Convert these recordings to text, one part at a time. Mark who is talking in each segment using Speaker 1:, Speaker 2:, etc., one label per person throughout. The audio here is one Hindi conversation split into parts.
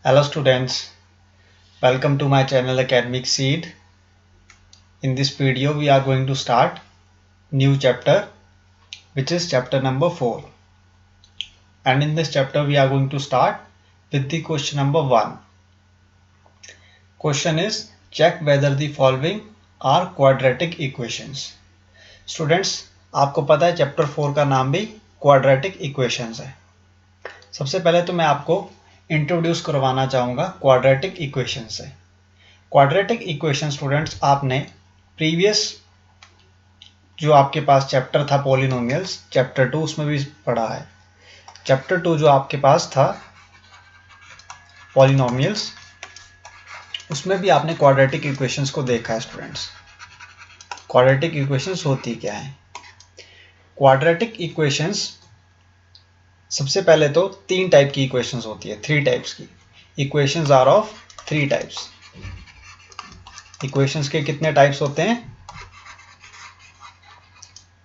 Speaker 1: Hello students, welcome to my channel Academic Seed. In this video we are going to start new chapter which is chapter number 4, and in this chapter we are going to start with the question number 1. Question is, check whether the following are quadratic equations. Students, आपको पता है चैप्टर 4 का नाम भी क्वाड्रेटिक इक्वेशंस है. सबसे पहले तो मैं आपको इंट्रोड्यूस करवाना चाहूँगा क्वाड्रेटिक इक्वेशन से. क्वाड्रेटिक इक्वेशन स्टूडेंट्स आपने प्रीवियस जो आपके पास चैप्टर था पॉलिनोमियल्स चैप्टर 2 उसमें भी पढ़ा है. चैप्टर 2 जो आपके पास था पॉलिनोमियल्स उसमें भी आपने क्वाड्रेटिक इक्वेशंस को देखा है स्टूडेंट्स. क्वाड्रेटिक इक्वेशंस होती क्या है? क्वाड्रेटिक इक्वेशंस सबसे पहले तो 3 टाइप की इक्वेशंस होती है, 3 टाइप्स की. Equations are of 3 types. Equations के कितने टाइप्स होते हैं?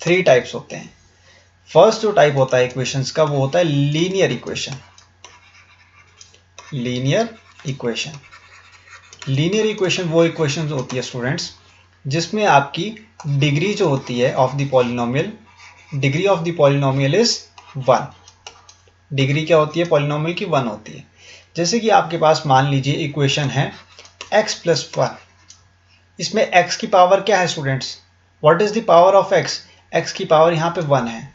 Speaker 1: 3 टाइप्स होते हैं. फर्स्ट जो टाइप होता है इक्वेशंस का वो होता है linear equation. Linear equation. Linear equation वो इक्वेशन होती है स्टूडेंट्स जिसमें आपकी डिग्री जो होती है of the polynomial, degree of the polynomial is 1. Degree क्या होती है पॉलिनोमियल की? 1 होती है. जैसे कि आपके पास मान लीजिए इक्वेशन है x प्लस 1. इसमें x की पावर क्या है students? What is the power of x? x की पावर यहाँ पे 1 है.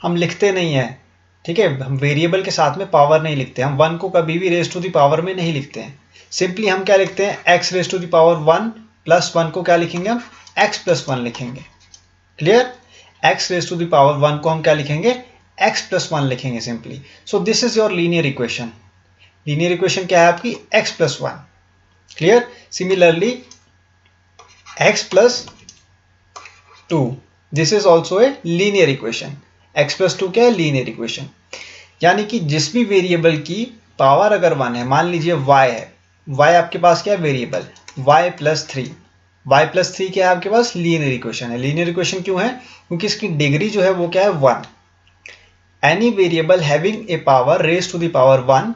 Speaker 1: हम लिखते नहीं है, ठीक है, हम वेरिएबल के साथ में पावर नहीं लिखते. हम 1 को कभी भी रेज टू द पावर में नहीं लिखते हैं. सिंपली हम क्या लिखते हैं? x raise to the power 1 plus 1 को क्या लिखेंगे हम? x प्लस 1 लिखेंगे. Clear? x raise to the power 1 को हम क्या लिखेंगे? x प्लस 1 लिखेंगे simply. So this is your linear equation. Linear equation क्या है आपकी? x plus 1. Clear? Similarly x plus 2, this is also a linear equation. x plus 2 क्या है? Linear equation. यानी कि जिस भी वेरिएबल की पावर अगर 1 है, मान लीजिए y है, y आपके पास क्या है? Variable. y plus 3. y plus 3 क्या है आपके पास? लीनियर इक्वेशन है. लीनियर इक्वेशन क्यों है? क्योंकि इसकी डिग्री जो है वो क्या है? 1. Any variable having a power raise to the power 1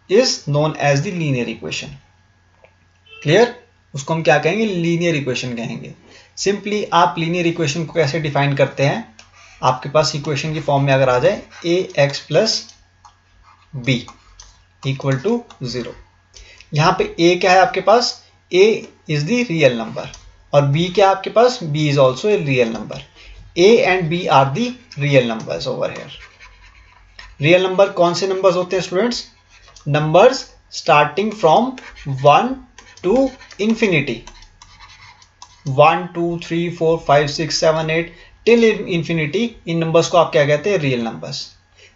Speaker 1: is known as the linear equation. Clear? उसको हम क्या कहेंगे? लीनियर इक्वेशन कहेंगे. सिंपली आप लीनियर इक्वेशन को कैसे डिफाइन करते हैं? आपके पास इक्वेशन की फॉर्म में अगर आ जाए ax plus b equal to 0. यहाँ पे a क्या है आपके पास? a is the real number और b क्या है आपके पास? b is also a real number. a and b are the real numbers over here. Real number कौन से नंबर्स होते हैं students? Numbers starting from 1 to infinity. 1 2 3 4 5 6 7 8 till infinity. इन नंबर्स को आप क्या कहते हैं? Real numbers.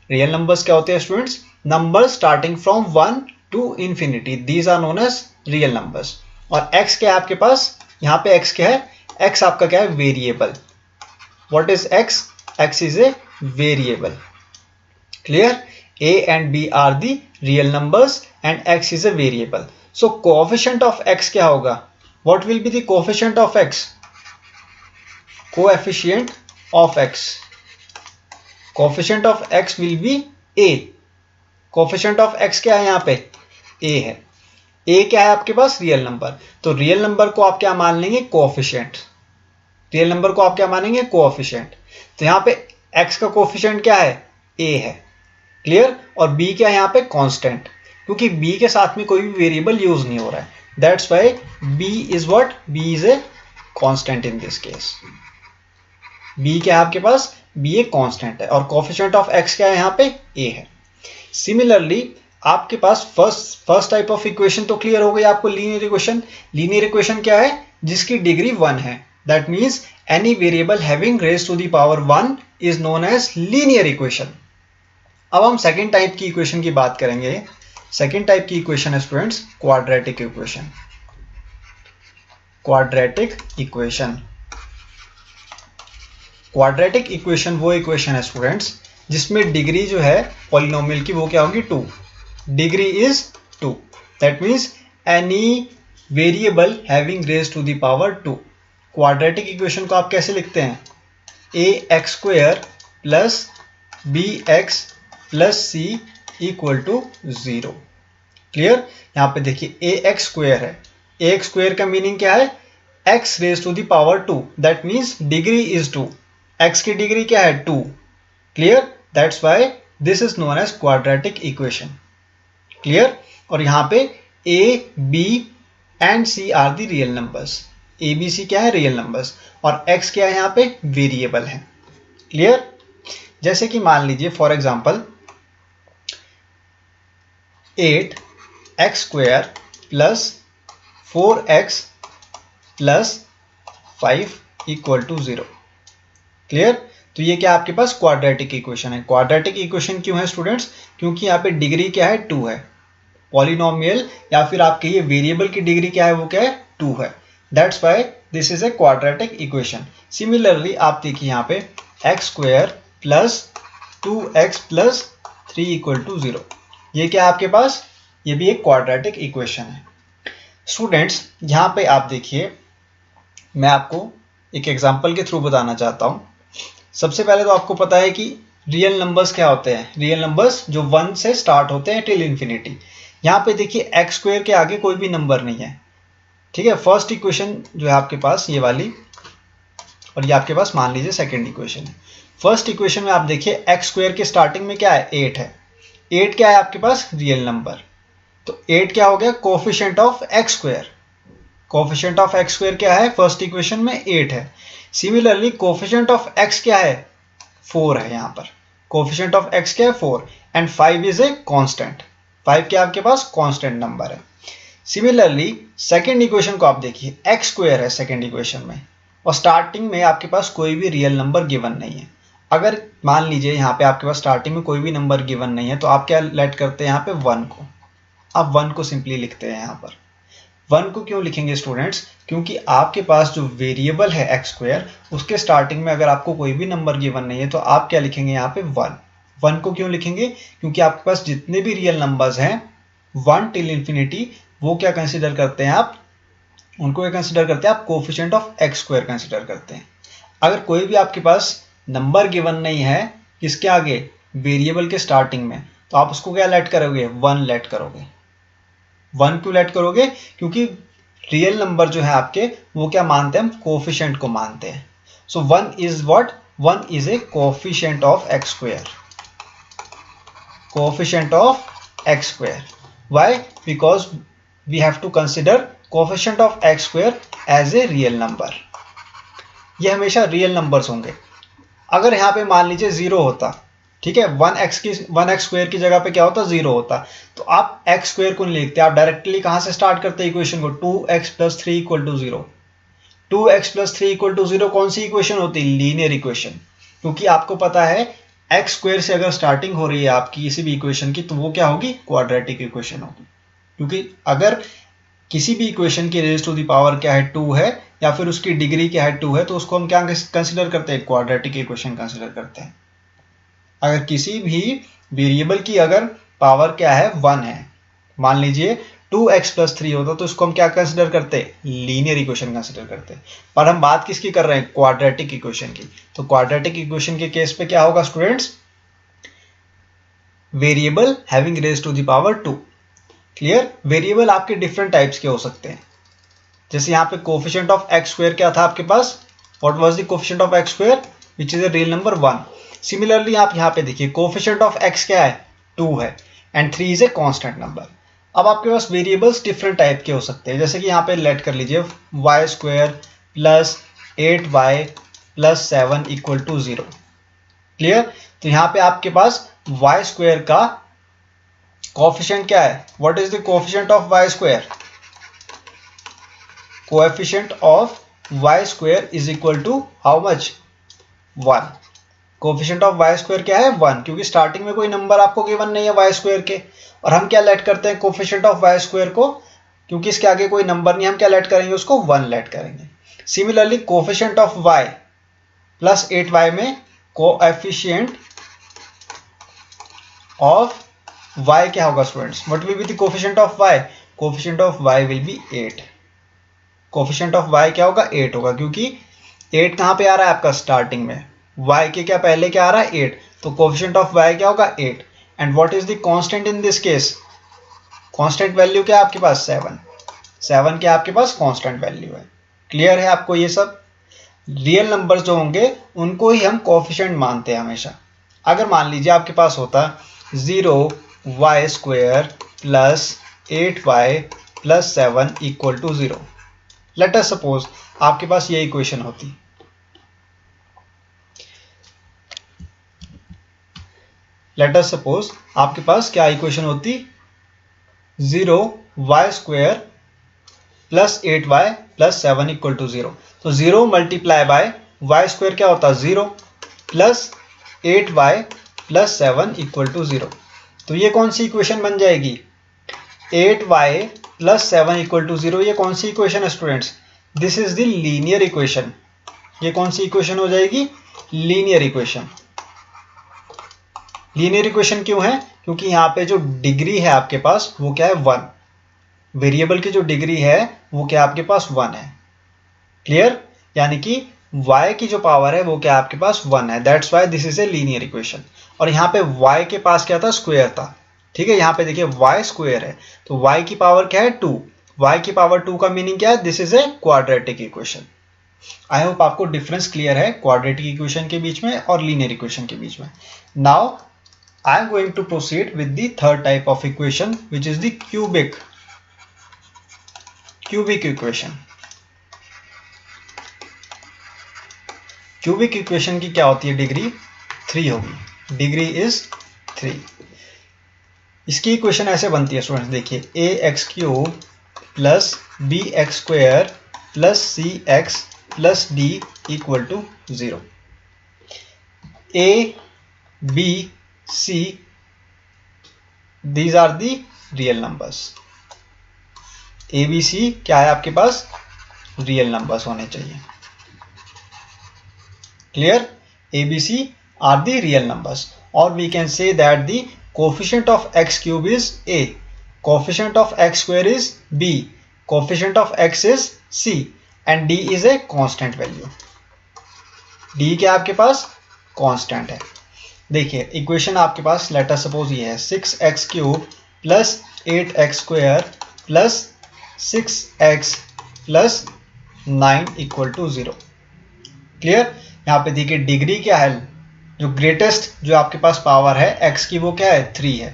Speaker 1: रियल नंबर्स क्या होते हैं students? Numbers starting from 1 to infinity. These are known as real numbers. और x क्या है आपके पास? यहाँ पे x क्या है? x आपका क्या है? Variable. What is x? x is a variable. Clear? a and b are the real numbers and x is a variable. So coefficient of x क्या होगा? What will be the coefficient of x? Coefficient of x. Coefficient of x will be a. Coefficient of x क्या है यहाँ पे? a है. a क्या है आपके पास? Real number. तो रियल नंबर को आप क्या मान लेंगे? कोएफिशिएंट. रियल नंबर को आप क्या मानेंगे? कोएफिशिएंट. तो यहाँ पे x का कोएफिशिएंट क्या है? a है. क्लियर? और b क्या है यहाँ पे? कांस्टेंट. क्योंकि b के साथ में कोई भी वेरिएबल यूज नहीं हो रहा है. That's why b is what? b is a constant in this case. b क्या है आपके पास? b ए कांस्टेंट है. और कोएफिशिएंट ऑफ x क्या है यहाँ पे? a है. सिमिलरली आपके पास फर्स्ट टाइप ऑफ इक्वेशन तो क्लियर हो गई आपको. Linear equation. लीनियर इक्वेशन क्या है? जिसकी डिग्री 1 है. That means any variable having raise to the power 1 is known as linear equation. अब हम सेकेंड टाइप की इक्वेशन की बात करेंगे. सेकेंड टाइप की इक्वेशन है students quadratic equation. Quadratic equation. Quadratic equation वो इक्वेशन है स्टूडेंट्स जिसमें डिग्री जो है पॉलिनोमियल की वो क्या होगी? 2. Degree is 2. That means any variable having raise to the power 2. Quadratic equation को आप कैसे लिखते हैं? ax square plus bx plus c equal to 0. Clear. यहाँ पे देखिए ए एक्स स्क्वेयर है, ए एक्स स्क्वेयर का मीनिंग क्या है, x raise to the power 2, that means degree is 2, x की डिग्री क्या है 2, clear. That's why this is known as quadratic equation, clear. और यहाँ पे a, b and c are the real numbers, a b c क्या है रियल नंबर्स, और x क्या है यहाँ पे वेरिएबल है, क्लियर। जैसे कि मान लीजिए for example 8x square plus 4x plus 5 equal to 0, clear. तो ये क्या आपके पास क्वाड्रेटिक इक्वेशन है। क्वाड्रेटिक इक्वेशन क्यों है स्टूडेंट्स, क्योंकि यहाँ पे डिग्री क्या है 2 है, पॉलिनोमियल या फिर आप कहिए वेरिएबल की डिग्री क्या है, वो क्या है 2 है, that's why this is a quadratic equation. Similarly आप देखिए यहाँ पे x square plus 2x plus 3 equal to 0, ये क्या है आपके पास, ये भी एक क्वाड्रेटिक इक्वेशन है। स्टूडेंट्स यहाँ पे आप देखिए, मैं आपको एक एग्जांपल के थ्रू बताना चाहता हूँ। सबसे पहले तो आपको पता है कि रियल नंबर्स क्या होते हैं, रियल नंबर्स जो 1 से स्टार्ट होते हैं टिल इन्फिनिटी। यहाँ पे देखिए एक्स स्क्वायर के आगे कोई भी नंबर नहीं है, ठीक है। फर्स्ट इक्वेशन जो है आपके पास ये वाली, और ये आपके पास मान लीजिए सेकेंड इक्वेशन है। फर्स्ट इक्वेशन में आप देखिए एक्स स्क्वायर के स्टार्टिंग में क्या है 8 है, 8 क्या है आपके पास रियल नंबर, तो 8 क्या हो गया coefficient of x square, coefficient of x square क्या है फर्स्ट इक्वेशन में 8 है। सिमिलरली कोफिशिएंट ऑफ एक्स क्या है 4 है, यहाँ पर कोफिशिएंट ऑफ एक्स क्या है 4 एंड 5 इज ए कांस्टेंट, 5 क्या आपके पास कांस्टेंट नंबर है। सिमिलरली सेकेंड इक्वेशन को आप देखिए एक्स स्क्वायर है सेकेंड इक्वेशन में, और स्टार्टिंग में आपके पास कोई भी रियल नंबर गिवन नहीं है। अगर मान लीजिए यहाँ पे आपके पास स्टार्टिंग में कोई भी नंबर गिवन नहीं है, तो आप क्या लेट करते हैं यहाँ पे 1 को, आप 1 को सिंपली लिखते हैं। यहाँ पर 1 को क्यों लिखेंगे स्टूडेंट्स, क्योंकि आपके पास जो वेरिएबल है एक्स स्क्वायर, उसके स्टार्टिंग में अगर आपको कोई भी नंबर गिवन नहीं है, तो आप क्या लिखेंगे यहाँ पे 1। 1 को क्यों लिखेंगे, क्योंकि आपके पास जितने भी रियल नंबर्स हैं 1 टिल इन्फिनिटी, वो क्या कंसिडर करते हैं आप, उनको क्या कंसिडर करते हैं आप coefficient of x square consider करते हैं। अगर कोई भी आपके पास नंबर गिवन नहीं है किसके आगे, वेरिएबल के स्टार्टिंग में, तो आप उसको क्या लेट करोगे 1 लेट करोगे। 1 क्यों लेट करोगे, क्योंकि रियल नंबर जो है आपके वो क्या मानते हैं, हम कोफिशिएंट को मानते हैं। So 1 is what, 1 is a coefficient of x square, coefficient of x square. Why, because we have to consider coefficient of x square as a real number, ये हमेशा रियल नंबर्स होंगे। अगर यहाँ पे मान लीजिए 0 होता, ठीक है, 1x स्क्वायर की जगह पे क्या होता 0 होता, तो आप एक्स स्क्वायर को नहीं लिखते, आप डायरेक्टली कहाँ से स्टार्ट करते इक्वेशन को 2x plus 3 equal to 0। 2x plus 3 equal to 0 कौन सी इक्वेशन होती है, लीनियर इक्वेशन, क्योंकि आपको पता है एक्स स्क्वायर से अगर स्टार्टिंग हो रही है आपकी किसी भी इक्वेशन की, तो वो क्या होगी क्वाड्रेटिक इक्वेशन होगी। क्योंकि अगर किसी भी इक्वेशन की रेज टू द पावर क्या है 2 है, या फिर उसकी डिग्री क्या है 2 है, तो उसको हम क्या कंसिडर करते हैं, क्वाड्रेटिक इक्वेशन कंसिडर करते हैं। अगर किसी भी वेरिएबल की अगर पावर क्या है 1 है, मान लीजिए 2x प्लस 3 होता, तो इसको हम क्या कंसिडर करते हैं, लीनियर इक्वेशन कंसिडर करते हैं। पर हम बात किसकी कर रहे हैं, क्वाड्रेटिक इक्वेशन की। तो क्वाड्रेटिक इक्वेशन के केस पे क्या होगा students, variable having raise to the power 2, clear. Variable आपके डिफरेंट टाइप्स के हो सकते हैं, जैसे यहाँ पे कोफिशिएंट ऑफ एक्स स्क्वायर क्या था आपके पास, what was the coefficient of x square, which is a real number 1। Similarly आप यहाँ पे देखिए कोफिशिएंट ऑफ एक्स क्या है 2 है and 3 is a constant number. अब आपके पास वेरिएबल्स डिफरेंट टाइप के हो सकते हैं, जैसे कि यहाँ पे लेट कर लीजिए y square plus 8y plus 7 equal to 0, clear. तो यहाँ पे आपके पास वाई स्क्वायर का कोफिशिएंट क्या है, what is the coefficient of y square, coefficient of y square is equal to how much 1। Coefficient of y square क्या है 1, क्योंकि स्टार्टिंग में कोई नंबर आपको गिवन नहीं है वाई स्क्वायर के, और हम क्या लेट करते हैं कोफिशिएंट ऑफ वाई स्क्वायर को, क्योंकि इसके आगे कोई नंबर नहीं, हम क्या लेट करेंगे उसको 1 लेट करेंगे। Similarly coefficient of y plus 8y में कोएफिशिएंट ऑफ y क्या होगा students, what will be the coefficient of y, coefficient of y will be 8, coefficient of y क्या होगा 8 होगा, क्योंकि 8 कहाँ पे आ रहा है आपका स्टार्टिंग में, y के क्या पहले क्या आ रहा है 8, तो कोफिशिएंट ऑफ y क्या होगा 8। And what is the constant in this case, constant value क्या है आपके पास 7, 7 क्या आपके पास कांस्टेंट वैल्यू है। क्लियर है आपको ये सब। रियल नंबर्स जो होंगे उनको ही हम कोफिशिएंट मानते हैं हमेशा। अगर मान लीजिए आपके पास होता 0y² plus 8y plus 7 equal to 0, let us suppose आपके पास ये इक्वेशन होती, लेट अस सपोज आपके पास क्या इक्वेशन होती, 0y² plus 8y plus 7 equal to 0। तो 0 मल्टीप्लाई बाय y² क्या होता है 0 plus 8y plus 7 equal to 0। तो ये कौन सी इक्वेशन बन जाएगी, 8y प्लस 7 इक्वल टू 0। ये कौन सी इक्वेशन है students, this is the linear equation. ये कौन सी इक्वेशन हो जाएगी, लीनियर इक्वेशन। लीनियर इक्वेशन क्यों है, क्योंकि यहाँ पे जो डिग्री है आपके पास वो क्या है 1, वेरिएबल की जो डिग्री है वो क्या आपके पास 1 है। क्लियर, यानी कि y की जो पावर है वो क्या आपके पास 1 है, that's why this is A linear equation. और यहाँ पे y के पास क्या था, स्क्वायर था। ठीक है, यहाँ पे देखिए y² है तो y की पावर क्या है 2, y की पावर 2 का मीनिंग क्या है, this is a quadratic equation. I hope आपको डिफरेंस क्लियर है क्वाड्रेटिक इक्वेशन के बीच में और लीनियर इक्वेशन के बीच में। Now I am going to proceed with the third type of equation, which is the cubic equation. Cubic equation की क्या होती है, डिग्री 3 होगी, डिग्री इज 3। इसकी इक्वेशन ऐसे बनती है स्टूडेंट्स, देखिए ax³ plus bx² plus cx plus d equal to 0। a b c these are the real numbers। a b c क्या है आपके पास, रियल नंबर्स होने चाहिए। Clear, a b c are the real numbers, or we can say that the coefficient of x³ is a, coefficient of x² is b, coefficient of x is c and d is a constant value। d क्या आपके पास कांस्टेंट है। देखिए इक्वेशन आपके पास लेट अस सपोज ये है 6x³ plus 8x² plus 6x plus 9 equal to 0। Clear, यहाँ पे देखिए डिग्री क्या है, जो ग्रेटेस्ट जो आपके पास पावर है x की वो क्या है 3 है।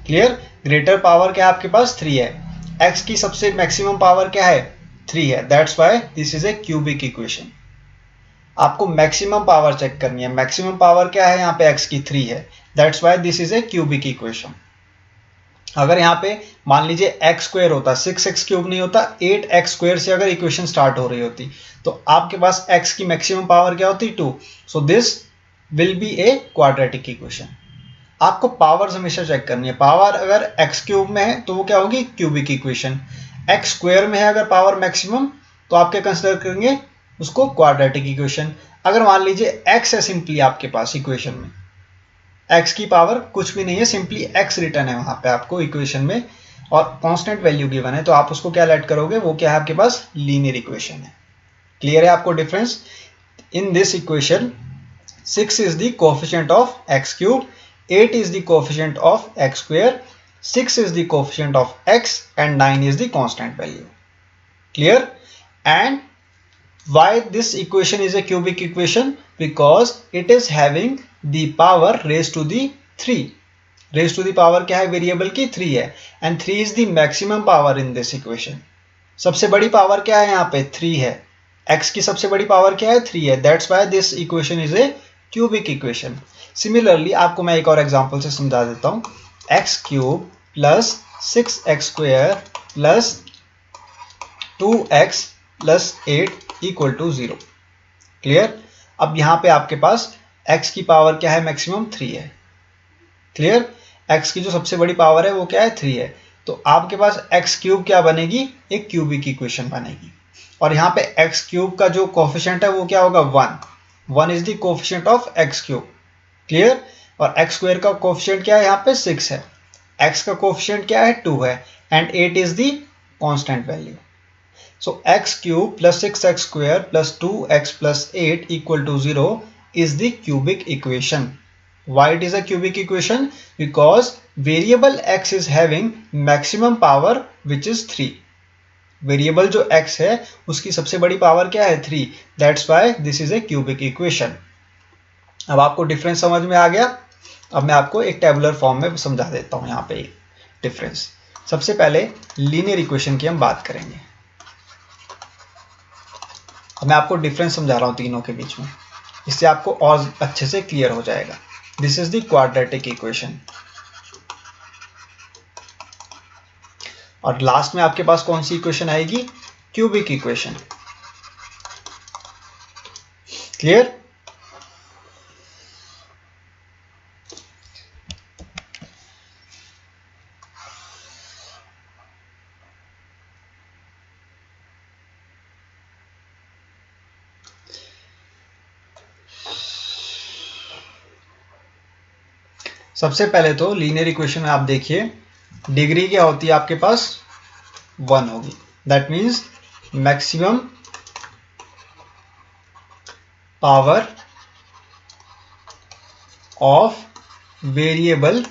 Speaker 1: क्लियर, ग्रेटर पावर क्या है आपके पास 3 है, x की सबसे मैक्सिमम पावर क्या है 3 है, that's why this is A cubic equation. आपको मैक्सिमम पावर चेक करनी है, मैक्सिमम पावर क्या है यहाँ पे x की 3 है, that's why this is A cubic equation. अगर यहाँ पे मान लीजिए x² होता, 6x³ नहीं होता, 8x² से अगर इक्वेशन स्टार्ट हो रही होती तो आपके पास x की मैक्सिमम पावर क्या होती 2, so this will be A quadratic equation. आपको पावर्स हमेशा चेक करनी है, पावर अगर x³ में है तो वो क्या होगी क्यूबिक इक्वेशन, x² में है अगर पावर मैक्सिमम तो आप क्या कंसिडर करेंगे उसको क्वाड्रेटिक इक्वेशन। अगर मान लीजिए x है सिंपली आपके पास इक्वेशन में, x की पावर कुछ भी नहीं है, सिंपली x रिटर्न है वहां पे आपको इक्वेशन में और कांस्टेंट वैल्यू गिवन है, तो आप उसको क्या लेट करोगे, वो क्या है आपके पास लीनियर इक्वेशन है। क्लियर है आपको difference. In this equation 6 is the coefficient of x³, 8 is the coefficient of x², 6 is the coefficient of x and 9 is the constant value। Clear? And why this equation is a cubic equation? Because it is having the power raised to the 3। raised to the power क्या है वेरिएबल की 3 है and 3 is the maximum power in this equation। सबसे बड़ी पावर क्या है यहाँ पे 3 है, x की सबसे बड़ी पावर क्या है 3 है, that's why this equation is a cubic equation। Similarly आपको मैं एक और एग्जांपल से समझा देता हूँ, x³ plus 6x² plus 2x plus 8 equal to 0। Clear, अब यहाँ पे आपके पास x की पावर क्या है मैक्सिमम 3 है। क्लियर, x की जो सबसे बड़ी पावर है वो क्या है 3 है, तो आपके पास x³ क्या बनेगी, एक क्यूबिक इक्वेशन बनेगी। और यहाँ पे x³ का जो कोफिशिएंट है वो क्या होगा 1 is the coefficient of x³। Clear, और x² का कोफिशिएंट क्या है यहाँ पे 6 है, x का कोफिशिएंट क्या है 2 है and 8 is the constant value. So x³ plus 6x² plus 2x plus 8 equal to 0 is the cubic equation. Why it is a cubic equation? Because variable x is having maximum power which is 3. Variable जो x है उसकी सबसे बड़ी पावर क्या है 3. That's why this is A cubic equation. अब आपको डिफरेंस समझ में आ गया. अब मैं आपको एक टेबुलर फॉर्म में समझा देता हूं यहाँ पे डिफरेंस. सबसे पहले लीनियर इक्वेशन की हम बात करेंगे. अब मैं आपको डिफरेंस समझा रहा हूं तीनों के बीच में, इससे आपको और अच्छे से क्लियर हो जाएगा. This is the quadratic equation. और लास्ट में आपके पास कौन सी इक्वेशन आएगी? Cubic equation. क्लियर? सबसे पहले तो लीनियर इक्वेशन में आप देखिए डिग्री क्या होती है आपके पास 1 होगी. That means maximum power of variable.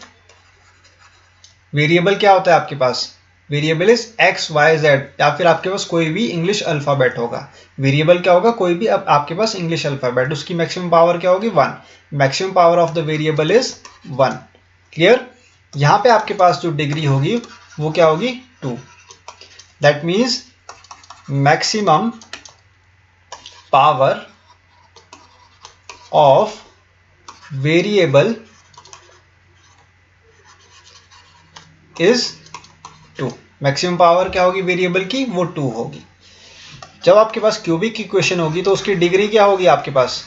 Speaker 1: Variable क्या होता है आपके पास? Variable is x y z, या फिर आपके पास कोई भी इंग्लिश अल्फाबेट होगा. वेरिएबल क्या होगा? कोई भी. अब आपके पास इंग्लिश अल्फाबेट, उसकी मैक्सिमम पावर क्या होगी? 1. Maximum power of the variable is 1. Clear? यहां पे आपके पास जो डिग्री होगी वो क्या होगी? 2. That means maximum power of variable is 2. Maximum power क्या होगी वेरिएबल की? वो 2 होगी. जब आपके पास क्यूबिक इक्वेशन होगी तो उसकी डिग्री क्या होगी आपके पास?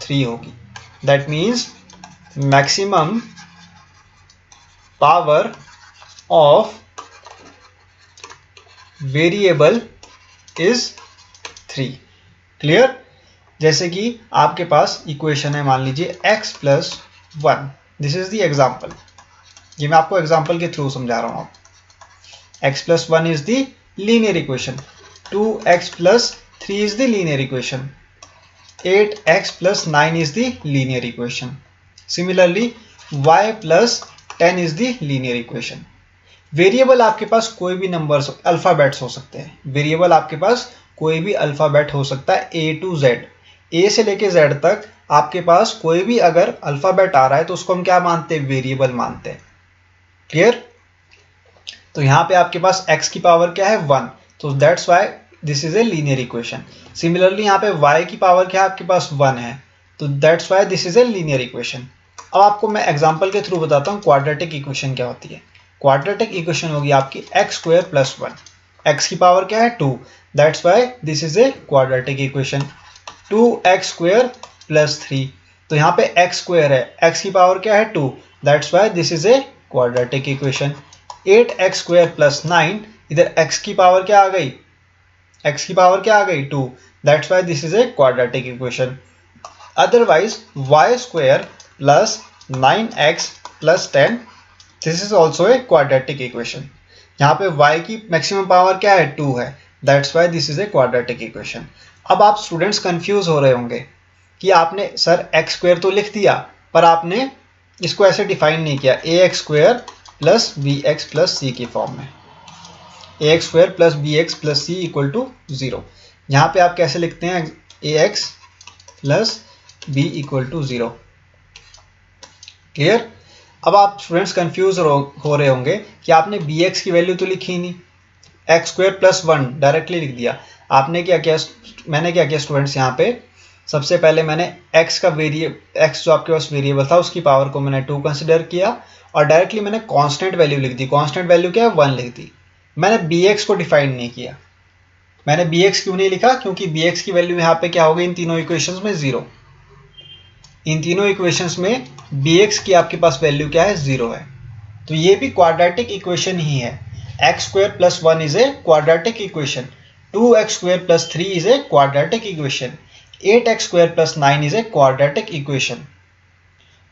Speaker 1: 3 होगी. That means maximum power of variable is 3. Clear? जैसे कि आपके पास इक्वेशन है, मान लीजिए x plus 1. This is the example. ये मैं आपको एग्जाम्पल के थ्रू समझा रहा हूं. x plus 1 is the linear equation. 2x plus 3 is the linear equation. 8x plus 9 is the linear equation. Similarly, y plus 10 is the linear equation. Variable आपके पास कोई भी नंबर्स अल्फाबेट्स हो सकते हैं. वेरिएबल आपके पास कोई भी अल्फाबेट हो सकता है A to Z. A से लेके Z तक आपके पास कोई भी अगर अल्फाबेट आ रहा है तो उसको हम क्या मानते हैं? वेरिएबल मानते हैं. क्लियर? तो यहाँ पे आपके पास x की पावर क्या है? 1. तो that's why this is A linear equation. Similarly यहाँ पे y की पावर क्या है आपके पास? 1 है. तो that's why this is A linear equation. अब आपको मैं एग्जांपल के थ्रू बताता हूँ क्वाड्रेटिक इक्वेशन क्या होती है. क्वाड्रेटिक इक्वेशन होगी आपकी एक्स स्क्वायर प्लस 1. एक्स की पावर क्या है? 2. That's why this is a quadratic equation. 2x square plus 3. तो यहाँ पे x स्क्वायर है, x की पावर क्या है? 2. That's why this is a quadratic equation. 8x square plus 9. इधर x की पावर क्या आ गई? x की पावर क्या आ गई? 2. That's why this is a quadratic equation. Otherwise y square plus 9x plus 10. This is also a quadratic equation. यहाँ पे y की मैक्सिमम पावर क्या है? 2 है. That's why this is a quadratic equation. अब आप स्टूडेंट्स कंफ्यूज हो रहे होंगे कि आपने सर x स्क्वायर तो लिख दिया पर आपने इसको ऐसे डिफाइन नहीं किया. ax square plus bx plus c की फॉर्म में. ax square plus bx plus c equal to 0. यहाँ पे आप कैसे लिखते हैं? ax plus b equal to 0. Clear? अब आप स्टूडेंट्स कंफ्यूज हो रहे होंगे कि आपने bx की वैल्यू तो लिखी नहीं, x स्क्वायर प्लस 1 डायरेक्टली लिख दिया. आपने क्या किया? मैंने क्या किया स्टूडेंट्स, यहाँ पे सबसे पहले मैंने x का x जो आपके पास वेरिएबल था उसकी पावर को मैंने 2 कंसिडर किया और डायरेक्टली मैंने कांस्टेंट वैल्यू लिख दी. कांस्टेंट वैल्यू क्या है? 1 लिख दी. मैंने bx को डिफाइन नहीं किया. मैंने bx क्यों नहीं लिखा? क्योंकि bx की वैल्यू यहाँ पे क्या हो गई इन तीनों इक्वेशंस में? 0. इन तीनों इक्वेशंस में bx की आपके पास वैल्यू क्या है? 0 है. तो ये भी क्वाड्रेटिक इक्वेशन ही है. x square plus 1 is a quadratic equation. 2x square plus 3 is a quadratic equation. 8x square plus 9 is a quadratic equation.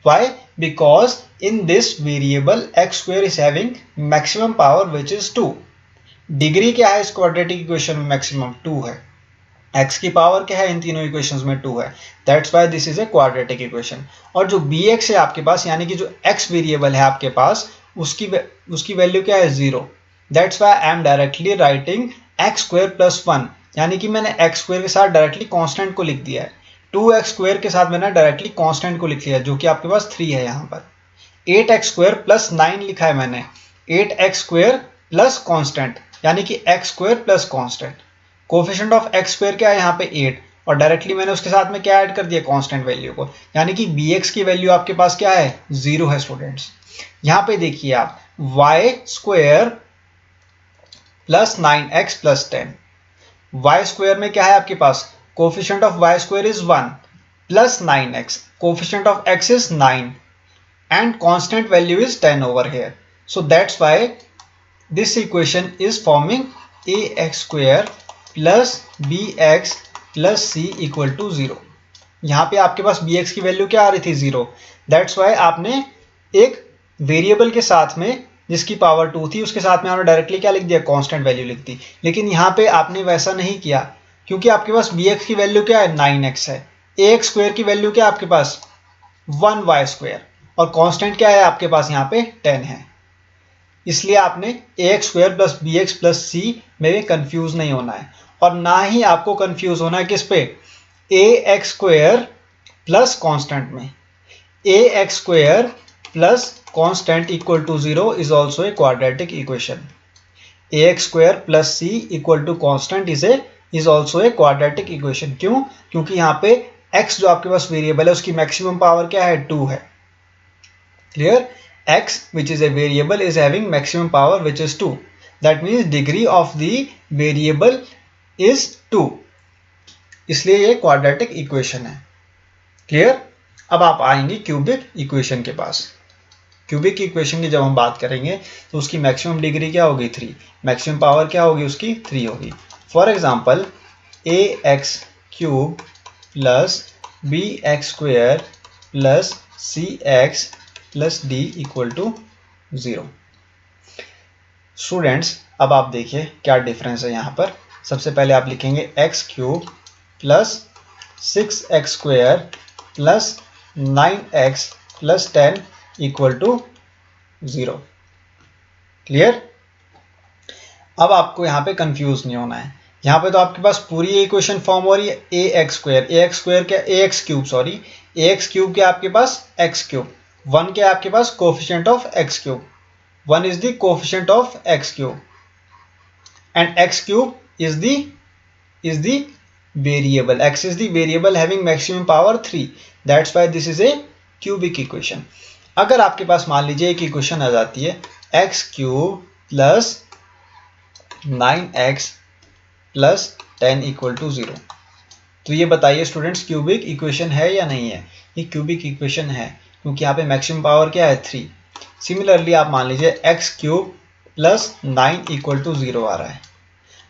Speaker 1: Why? Because in this variable x square is having maximum power which is 2. Degree क्या है इस क्वाड्रेटिक इक्वेशन में? मैक्सिमम 2 है. x की पावर क्या है इन तीनों इक्वेशंस में 2 है, that's why this is a quadratic equation. और जो bx है आपके पास, यानी कि जो x वेरिएबल है आपके पास, उसकी वैल्यू क्या है 0, that's why I am directly writing x square plus 1, यानी कि मैंने एक्स स्क्वायर के साथ डायरेक्टली कांस्टेंट को लिख दिया है। 2x स्क्वायर के साथ मैंने डायरेक्टली कांस्टेंट को लिख लिया जो कि आपके पास 3 है यहाँ पर। 8x स्क्वायर प्लस 9 लिखा है मैंने, 8x स्क्वायर प्लस कांस्टेंट, यानी कि x square plus constant. Coefficient of x square क्या है यहाँ पे 8, और डायरेक्टली मैंने उसके साथ में क्या ऐड कर दिया कांस्टेंट वैल्यू को, यानी कि bx की वैल्यू आपके पास क्या है 0 है स्टूडेंट्स। यहाँ पे देखिए आप y square plus 9x plus 10, y square में क्या है आपके पास, coefficient of y square is 1 plus 9x, coefficient of x is 9 and constant value is 10 over here. So that's why this equation is forming ax square plus bx plus c equal to 0. यहाँ पे आपके पास bx की वैल्यू क्या आ रही थी 0, that's why आपने एक वेरिएबल के साथ में जिसकी पावर 2 थी उसके साथ में आपने डायरेक्टली क्या लिख दिया कांस्टेंट वैल्यू लिख दी। लेकिन यहाँ पे आपने वैसा नहीं किया क्योंकि आपके पास bx की वैल्यू क्या है 9x है, ax स्क्वायर की वैल्यू क्या है आपके पास 1y स्क्वायर, और कांस्टेंट क्या है आपके पास यहाँ पे 10 है। इसलिए आपने ax square plus bx plus c में कंफ्यूज नहीं होना है, और ना ही आपको कंफ्यूज होना है किस पे, ax स्क्वायर प्लस कांस्टेंट में। ax square plus constant equal to 0 is also a quadratic equation. ax square plus c equal to constant is also a quadratic equation. क्यों? क्योंकि यहाँ पे x जो आपके पास वेरिएबल है उसकी मैक्सिमम पावर क्या है 2 है। Clear? X which is a variable is having maximum power which is 2. That means degree of the variable is 2. इसलिए ये क्वाड्रेटिक इक्वेशन है। क्लियर? अब आप आएंगे क्यूबिक इक्वेशन के पास। क्यूबिक इक्वेशन की जब हम बात करेंगे तो उसकी मैक्सिमम डिग्री क्या होगी 3, मैक्सिमम पावर क्या होगी उसकी 3 होगी। For example ax cube plus bx square plus cx plus d equal to 0। Students अब आप देखिए क्या डिफरेंस है यहाँ पर। सबसे पहले आप लिखेंगे x cube plus 6x square plus 9x plus 10 equal to 0। Clear? अब आपको यहाँ पे कंफ्यूज नहीं होना है। यहाँ पे तो आपके पास पूरी इक्वेशन फॉर्म हो रही है ax स्क्वायर क्या ax cube sorry ax cube क्या आपके पास x क्यूब, 1 क्या आपके पास coefficient of x cube, 1 is the coefficient of x cube and x cube is the variable, x is the variable having maximum power 3, that's why this is a cubic equation। अगर आपके पास मान लीजिए एक इक्वेशन आ जाती है x cube plus 9x plus 10 equal to 0, तो ये बताइए स्टूडेंट्स क्यूबिक इक्वेशन है या नहीं है? ये क्यूबिक इक्वेशन है क्योंकि यहाँ पे मैक्सिमम पावर क्या है 3। सिमिलरली आप मान लीजिए x cube plus 9 equal to 0 आ रहा है।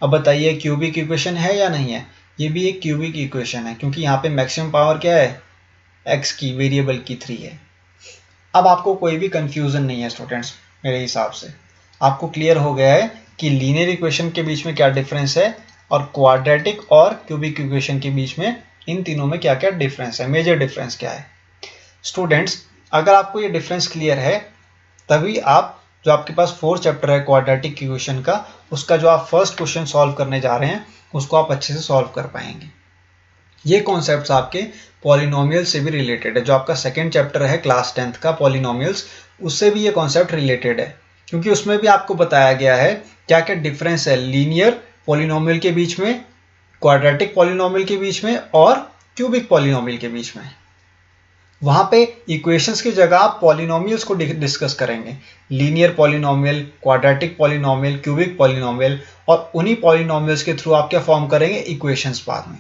Speaker 1: अब बताइए क्यूबिक इक्वेशन है या नहीं है? ये भी एक क्यूबिक इक्वेशन है क्योंकि यहाँ पे मैक्सिमम पावर क्या है x की वेरिएबल की 3 है। अब आपको कोई भी कंफ्यूजन नहीं है स्टूडेंट्स, मेरे हिसाब से आपको क्लियर हो गया है कि लीनियर इक्वेशन के बीच में क्या डिफरेंस है और क्वाड्रेटिक और क्यूबिक इक्वेशन के बीच में इन तीनों में क्या क्या डिफरेंस है, मेजर डिफरेंस क्या है। स्टूडेंट्स अगर आपको ये डिफरेंस क्लियर है तभी आप जो आपके पास 4th चैप्टर है क्वाड्रेटिक इक्वेशन का, उसका जो आप फर्स्ट क्वेश्चन सॉल्व करने जा रहे हैं उसको आप अच्छे से सॉल्व कर पाएंगे। ये कॉन्सेप्ट्स आपके पॉलिनोमियल से भी रिलेटेड है। जो आपका 2nd चैप्टर है क्लास 10th का पॉलिनोमियल्स, उससे भी ये कॉन्सेप्ट रिलेटेड है क्योंकि उसमें भी आपको बताया गया है क्या क्या डिफरेंस है लीनियर पॉलिनोमियल के बीच में, क्वाड्रेटिक पॉलिनोमियल के बीच में और क्यूबिक पॉलिनोमियल के बीच में। वहां पे इक्वेशंस की जगह आप पॉलिनोमियल्स को डिस्कस करेंगे, linear polynomial, quadratic polynomial, cubic polynomial, और उन्हीं पॉलिनोमियल्स के थ्रू आप क्या फॉर्म करेंगे इक्वेशंस बाद में।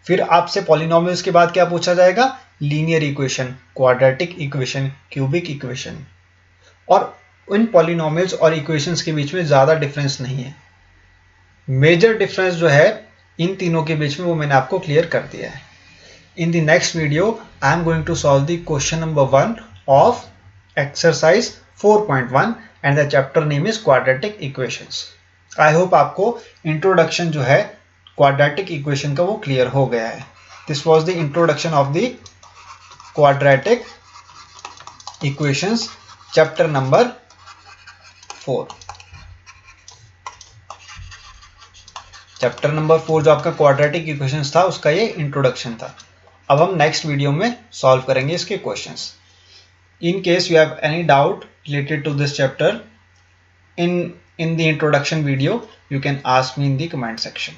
Speaker 1: फिर आपसे पॉलिनोमियल्स के बाद क्या पूछा जाएगा, linear equation, quadratic equation, cubic equation, और उन पॉलिनोमियल्स और इक्वेशंस के बीच में ज़्यादा डिफरेंस नहीं है। मेजर डिफरेंस जो है इन तीनों के बीच में वो मैंने आपको क्लियर कर दिया है। In the next video, I am going to solve the question number 1 of exercise 4.1 and the chapter name is quadratic equations. I hope आपको introduction जो है क्वाड्रेटिक इक्वेशन का वो क्लियर हो गया है। This was the introduction of the quadratic equations chapter number 4। Chapter number 4 जो आपका क्वाड्रेटिक इक्वेशंस था उसका ये इंट्रोडक्शन था। अब हम नेक्स्ट वीडियो में सॉल्व करेंगे इसके questions. In case you have any doubt related to this chapter in the introduction video, you can ask me in the comment section.